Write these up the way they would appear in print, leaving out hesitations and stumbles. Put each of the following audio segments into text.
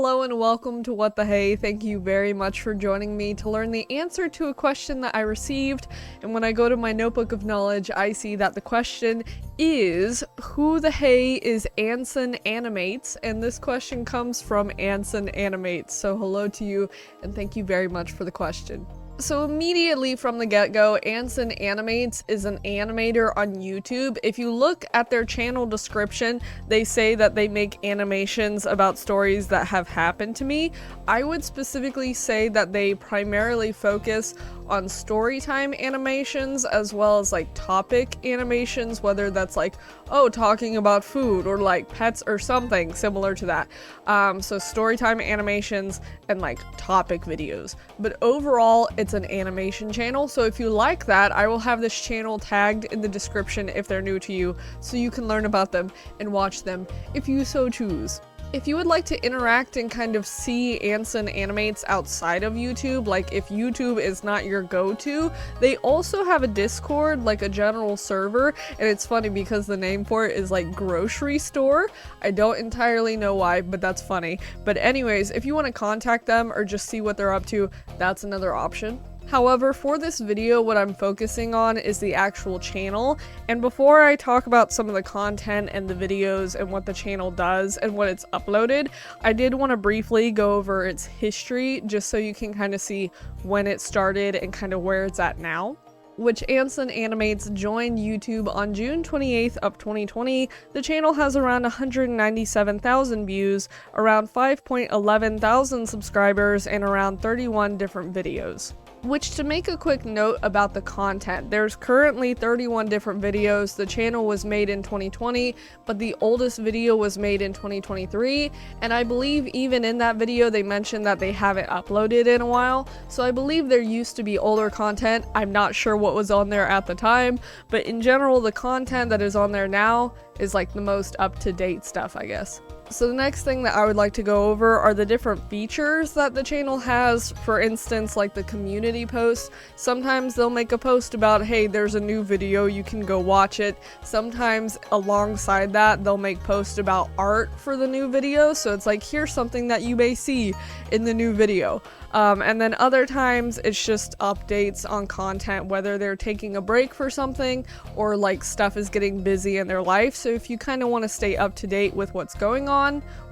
Hello and welcome to What the Hey. Thank you very much for joining me to learn the answer to a question that I received. And when I go to my notebook of knowledge, I see that the question is, who the hey is Anson Animates? And this question comes from Anson Animates. So hello to you and thank you very much for the question. So immediately from the get-go, Anson Animates is an animator on YouTube. If you look at their channel description, they say that they make animations about stories that have happened to me. I would specifically say that they primarily focus on storytime animations as well as like topic animations, whether that's like, oh, talking about food or like pets or something similar to that. So storytime animations and like topic videos. But overall, it's an animation channel, so if you like that, I will have this channel tagged in the description if they're new to you, so you can learn about them and watch them if you so choose. If you would like to interact and kind of see Anson Animates outside of YouTube, like if YouTube is not your go-to, they also have a Discord, like a general server, and it's funny because the name for it is like grocery store. I don't entirely know why, but that's funny. But anyways, if you want to contact them or just see what they're up to, that's another option. However, for this video, what I'm focusing on is the actual channel, and before I talk about some of the content and the videos and what the channel does and what it's uploaded, I did want to briefly go over its history just so you can kind of see when it started and kind of where it's at now. Which Anson Animates joined YouTube on June 28th of 2020. The channel has around 197,000 views, around 5.11 thousand subscribers, and around 31 different videos. Which, to make a quick note about the content, there's currently 31 different videos. The channel was made in 2020, but the oldest video was made in 2023, and I believe even in that video they mentioned that they haven't uploaded in a while, so I believe there used to be older content. I'm not sure what was on there at the time, but in general the content that is on there now is like the most up-to-date stuff, I guess. So the next thing that I would like to go over are the different features that the channel has. For instance, like the community posts. Sometimes they'll make a post about, hey, there's a new video, you can go watch it. Sometimes alongside that, they'll make posts about art for the new video. So it's like, here's something that you may see in the new video. And then other times it's just updates on content, whether they're taking a break for something or like stuff is getting busy in their life. So if you kind of want to stay up to date with what's going on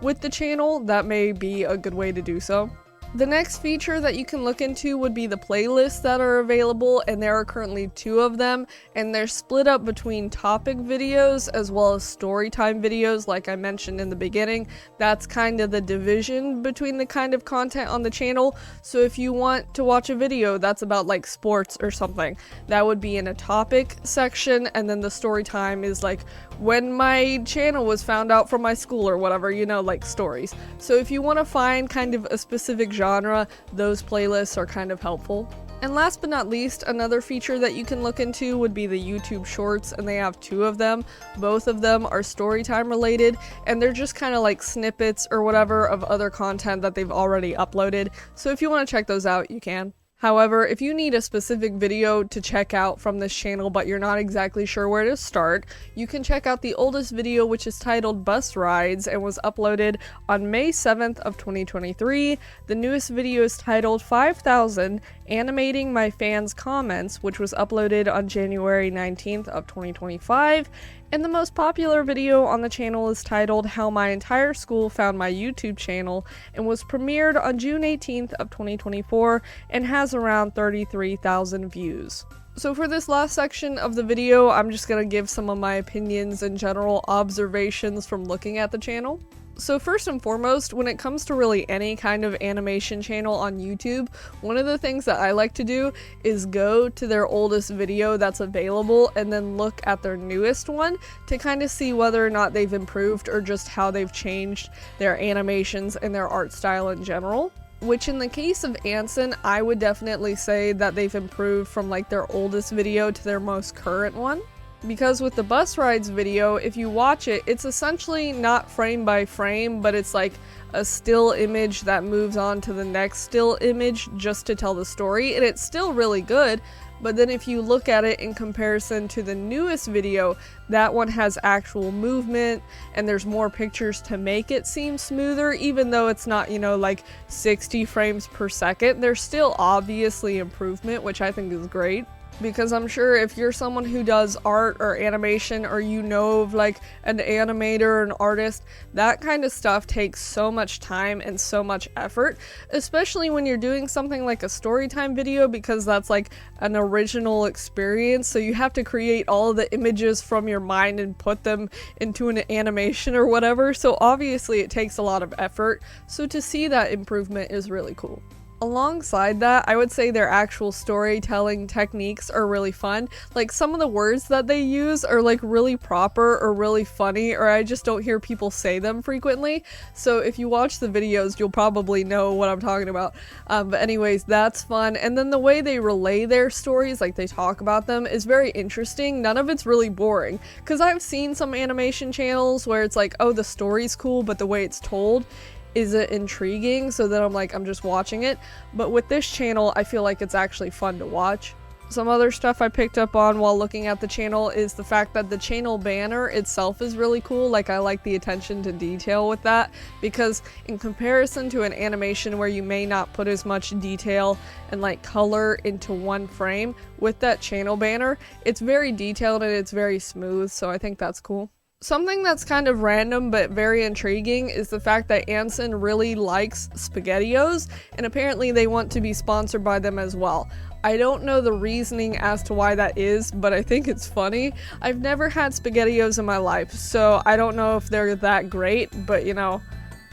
with the channel, that may be a good way to do so. The next feature that you can look into would be the playlists that are available, and there are currently 2 of them, and they're split up between topic videos as well as storytime videos. Like I mentioned in the beginning, that's kind of the division between the kind of content on the channel. So if you want to watch a video that's about like sports or something, that would be in a topic section, and then the storytime is like when my channel was found out from my school or whatever, you know, like stories. So if you want to find kind of a specific genre, those playlists are kind of helpful. And last but not least, another feature that you can look into would be the YouTube Shorts, and they have 2 of them. Both of them are storytime related, and they're just kind of like snippets or whatever of other content that they've already uploaded. So if you want to check those out, you can. However, if you need a specific video to check out from this channel but you're not exactly sure where to start, you can check out the oldest video, which is titled Bus Rides and was uploaded on May 7th of 2023. The newest video is titled 5000 Animating My Fans' Comments, which was uploaded on January 19th of 2025. And the most popular video on the channel is titled How My Entire School Found My YouTube Channel and was premiered on June 18th of 2024 and has around 33,000 views. So for this last section of the video, I'm just going to give some of my opinions and general observations from looking at the channel. So first and foremost, when it comes to really any kind of animation channel on YouTube, one of the things that I like to do is go to their oldest video that's available and then look at their newest one to kind of see whether or not they've improved or just how they've changed their animations and their art style in general. Which in the case of Anson, I would definitely say that they've improved from like their oldest video to their most current one. Because with the bus rides video, if you watch it, it's essentially not frame by frame, but it's like a still image that moves on to the next still image just to tell the story, and it's still really good, But then if you look at it in comparison to the newest video, that one has actual movement and there's more pictures to make it seem smoother, even though it's not, you know, like 60 frames per second. There's still obviously improvement, which I think is great. Because I'm sure if you're someone who does art or animation, or you know of like an animator or an artist, that kind of stuff takes so much time and so much effort, especially when you're doing something like a storytime video, because that's like an original experience. So you have to create all of the images from your mind and put them into an animation or whatever. So obviously it takes a lot of effort. So to see that improvement is really cool. Alongside that, I would say their actual storytelling techniques are really fun. Like, some of the words that they use are like really proper or really funny, or I just don't hear people say them frequently. So if you watch the videos, you'll probably know what I'm talking about. But anyways, that's fun. And then the way they relay their stories, like they talk about them, is very interesting. None of it's really boring. Because I've seen some animation channels where it's like, oh, the story's cool, but the way it's told isn't intriguing, so then I'm just watching it. But with this channel, I feel like it's actually fun to watch. Some other stuff I picked up on while looking at the channel is the fact that the channel banner itself is really cool. Like, I like the attention to detail with that, because in comparison to an animation where you may not put as much detail and like color into one frame, with that channel banner, it's very detailed and it's very smooth, so I think that's cool. Something that's kind of random but very intriguing is the fact that Anson really likes SpaghettiOs, and apparently they want to be sponsored by them as well. I don't know the reasoning as to why that is, but I think it's funny. I've never had SpaghettiOs in my life, so I don't know if they're that great, but you know,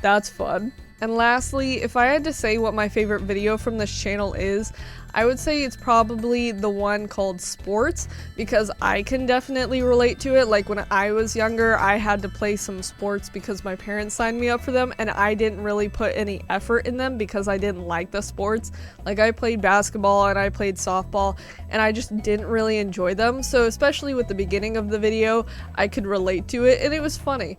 that's fun. And lastly, if I had to say what my favorite video from this channel is, I would say it's probably the one called Sports, because I can definitely relate to it. Like, when I was younger, I had to play some sports because my parents signed me up for them, and I didn't really put any effort in them because I didn't like the sports. Like, I played basketball and I played softball, and I just didn't really enjoy them. So especially with the beginning of the video, I could relate to it, and it was funny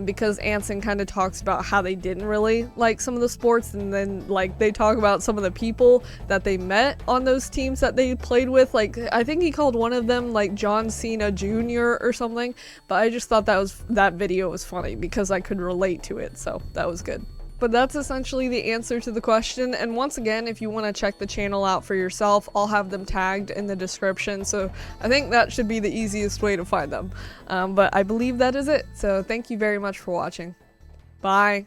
because Anson kind of talks about how they didn't really like some of the sports, and then like they talk about some of the people that they met on those teams that they played with. Like, I think he called one of them like John Cena Jr. or something, but I just thought that video was funny because I could relate to it, so that was good. But that's essentially the answer to the question, and once again, if you want to check the channel out for yourself, I'll have them tagged in the description, so I think that should be the easiest way to find them. But I believe that is it, so thank you very much for watching. Bye!